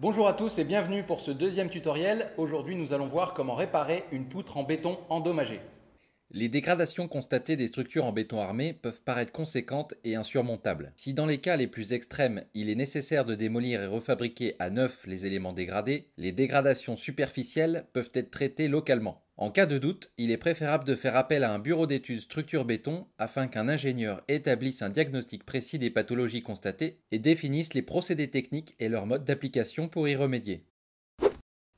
Bonjour à tous et bienvenue pour ce deuxième tutoriel. Aujourd'hui, nous allons voir comment réparer une poutre en béton endommagée. Les dégradations constatées des structures en béton armé peuvent paraître conséquentes et insurmontables. Si dans les cas les plus extrêmes, il est nécessaire de démolir et refabriquer à neuf les éléments dégradés, les dégradations superficielles peuvent être traitées localement. En cas de doute, il est préférable de faire appel à un bureau d'études structure béton afin qu'un ingénieur établisse un diagnostic précis des pathologies constatées et définisse les procédés techniques et leurs modes d'application pour y remédier.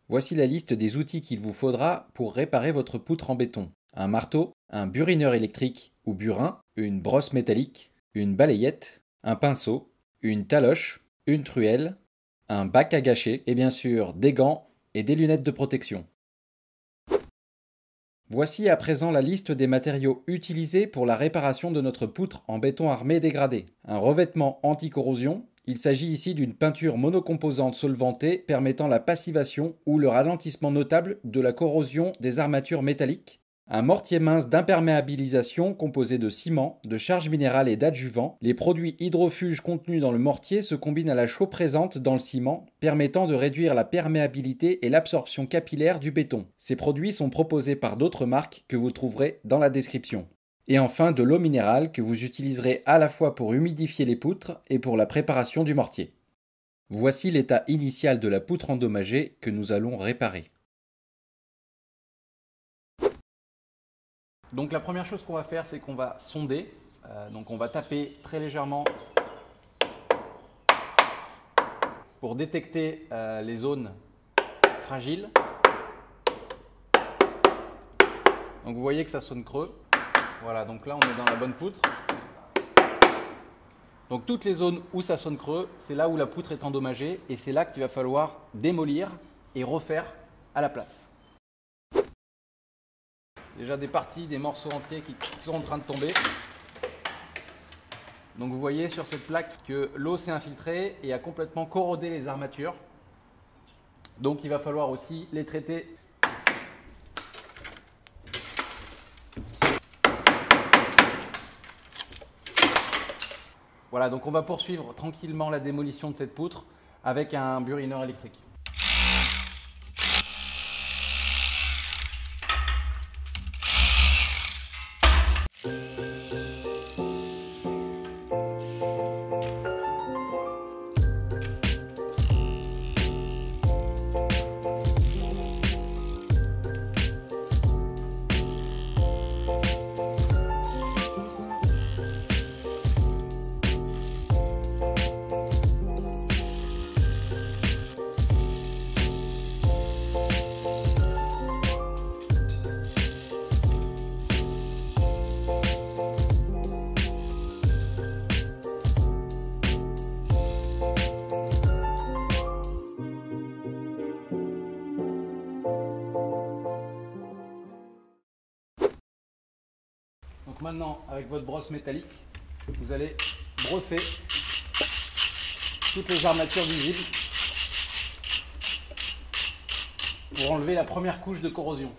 Voici la liste des outils qu'il vous faudra pour réparer votre poutre en béton. Un marteau, un burineur électrique ou burin, une brosse métallique, une balayette, un pinceau, une taloche, une truelle, un bac à gâcher et bien sûr des gants et des lunettes de protection. Voici à présent la liste des matériaux utilisés pour la réparation de notre poutre en béton armé dégradé. Un revêtement anti-corrosion. Il s'agit ici d'une peinture monocomposante solvantée permettant la passivation ou le ralentissement notable de la corrosion des armatures métalliques. Un mortier mince d'imperméabilisation composé de ciment, de charge minérale et d'adjuvants. Les produits hydrofuges contenus dans le mortier se combinent à la chaux présente dans le ciment, permettant de réduire la perméabilité et l'absorption capillaire du béton. Ces produits sont proposés par d'autres marques que vous trouverez dans la description. Et enfin de l'eau minérale que vous utiliserez à la fois pour humidifier les poutres et pour la préparation du mortier. Voici l'état initial de la poutre endommagée que nous allons réparer. Donc la première chose qu'on va faire, c'est qu'on va sonder. Donc on va taper très légèrement pour détecter les zones fragiles. Donc vous voyez que ça sonne creux. Voilà, donc là on est dans la bonne poutre. Donc toutes les zones où ça sonne creux, c'est là où la poutre est endommagée et c'est là qu'il va falloir démolir et refaire à la place. Déjà des parties, des morceaux entiers qui sont en train de tomber. Donc vous voyez sur cette plaque que l'eau s'est infiltrée et a complètement corrodé les armatures. Donc il va falloir aussi les traiter. Voilà, donc on va poursuivre tranquillement la démolition de cette poutre avec un burineur électrique. Donc maintenant, avec votre brosse métallique, vous allez brosser toutes les armatures visibles pour enlever la première couche de corrosion.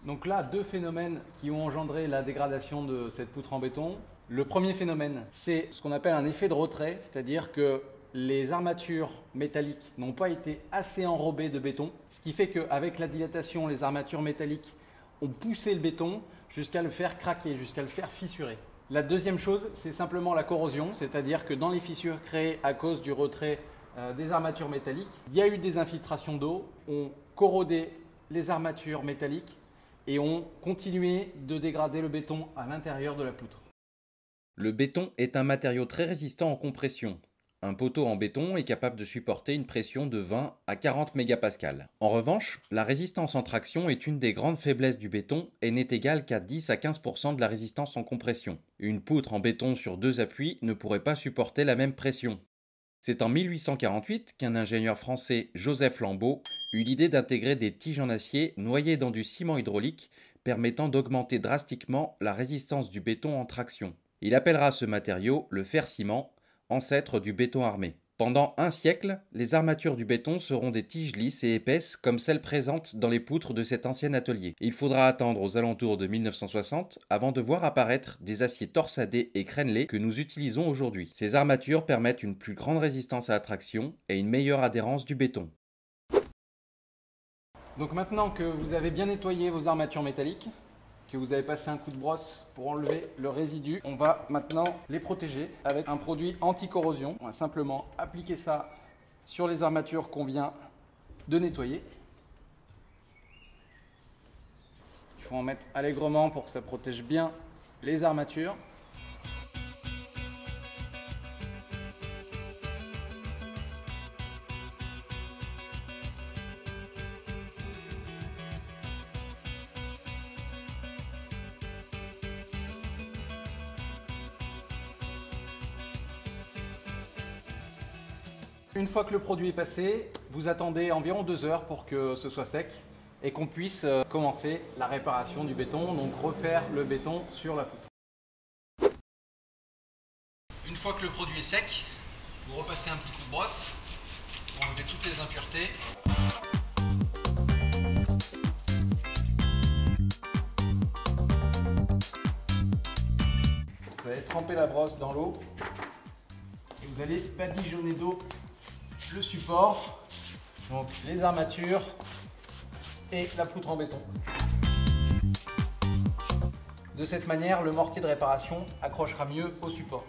Donc là, deux phénomènes qui ont engendré la dégradation de cette poutre en béton. Le premier phénomène, c'est ce qu'on appelle un effet de retrait, c'est-à-dire que les armatures métalliques n'ont pas été assez enrobées de béton, ce qui fait qu'avec la dilatation, les armatures métalliques ont poussé le béton jusqu'à le faire craquer, jusqu'à le faire fissurer. La deuxième chose, c'est simplement la corrosion, c'est-à-dire que dans les fissures créées à cause du retrait des armatures métalliques, il y a eu des infiltrations d'eau, ont corrodé les armatures métalliques et ont continué de dégrader le béton à l'intérieur de la poutre. Le béton est un matériau très résistant en compression. un poteau en béton est capable de supporter une pression de 20 à 40 mégapascales. En revanche, la résistance en traction est une des grandes faiblesses du béton et n'est égale qu'à 10 à 15% de la résistance en compression. Une poutre en béton sur 2 appuis ne pourrait pas supporter la même pression. C'est en 1848 qu'un ingénieur français, Joseph Lambeau, eut l'idée d'intégrer des tiges en acier noyées dans du ciment hydraulique permettant d'augmenter drastiquement la résistance du béton en traction. Il appellera ce matériau le fer-ciment, ancêtre du béton armé. Pendant un siècle, les armatures du béton seront des tiges lisses et épaisses comme celles présentes dans les poutres de cet ancien atelier. Il faudra attendre aux alentours de 1960 avant de voir apparaître des aciers torsadés et crénelés que nous utilisons aujourd'hui. Ces armatures permettent une plus grande résistance à la traction et une meilleure adhérence du béton. Donc maintenant que vous avez bien nettoyé vos armatures métalliques, que vous avez passé un coup de brosse pour enlever le résidu, on va maintenant les protéger avec un produit anti-corrosion. On va simplement appliquer ça sur les armatures qu'on vient de nettoyer. Il faut en mettre allègrement pour que ça protège bien les armatures. Une fois que le produit est passé, vous attendez environ 2 heures pour que ce soit sec et qu'on puisse commencer la réparation du béton, donc refaire le béton sur la poutre. Une fois que le produit est sec, vous repassez un petit coup de brosse pour enlever toutes les impuretés. Vous allez tremper la brosse dans l'eau et vous allez badigeonner d'eau le support, donc les armatures et la poutre en béton. De cette manière, le mortier de réparation accrochera mieux au support.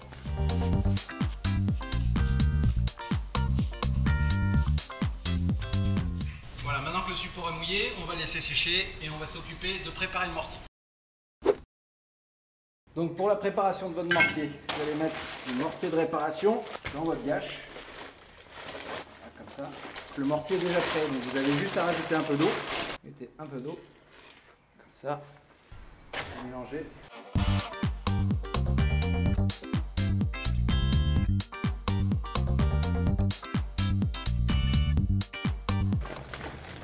Voilà, maintenant que le support est mouillé, on va laisser sécher et on va s'occuper de préparer le mortier. Donc pour la préparation de votre mortier, vous allez mettre le mortier de réparation dans votre gâche. Comme ça. Le mortier est déjà prêt, donc vous avez juste à rajouter un peu d'eau. Mettez un peu d'eau, comme ça, mélangez.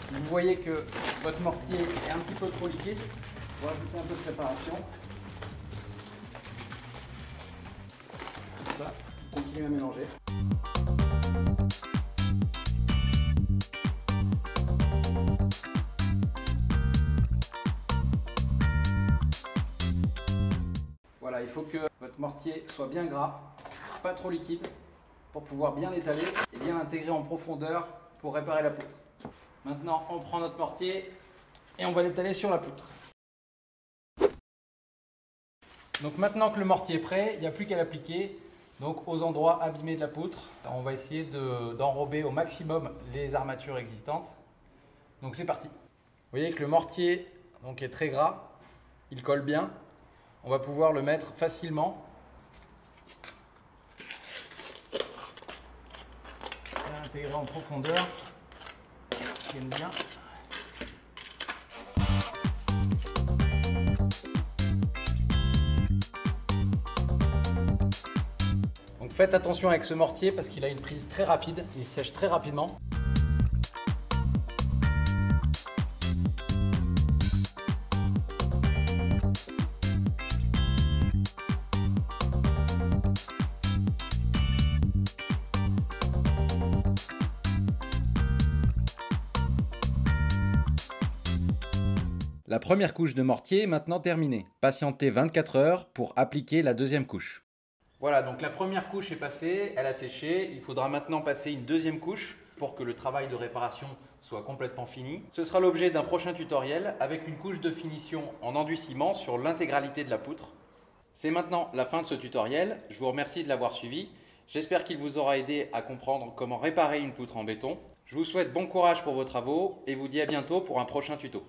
Si vous voyez que votre mortier est un petit peu trop liquide, vous rajoutez un peu de préparation. Comme ça, continuez à mélanger. Voilà, il faut que votre mortier soit bien gras, pas trop liquide, pour pouvoir bien l'étaler et bien l'intégrer en profondeur pour réparer la poutre. Maintenant, on prend notre mortier et on va l'étaler sur la poutre. Donc maintenant que le mortier est prêt, il n'y a plus qu'à l'appliquer donc aux endroits abîmés de la poutre. On va essayer d'enrober au maximum les armatures existantes. Donc c'est parti. Vous voyez que le mortier donc, est très gras, il colle bien. On va pouvoir le mettre facilement. Et l'intégrer en profondeur. Tienne bien. Donc faites attention avec ce mortier parce qu'il a une prise très rapide, il sèche très rapidement. La première couche de mortier est maintenant terminée. Patientez 24 heures pour appliquer la deuxième couche. Voilà, donc la première couche est passée, elle a séché. Il faudra maintenant passer une deuxième couche pour que le travail de réparation soit complètement fini. Ce sera l'objet d'un prochain tutoriel avec une couche de finition en enduit-ciment sur l'intégralité de la poutre. C'est maintenant la fin de ce tutoriel. Je vous remercie de l'avoir suivi. J'espère qu'il vous aura aidé à comprendre comment réparer une poutre en béton. Je vous souhaite bon courage pour vos travaux et vous dis à bientôt pour un prochain tuto.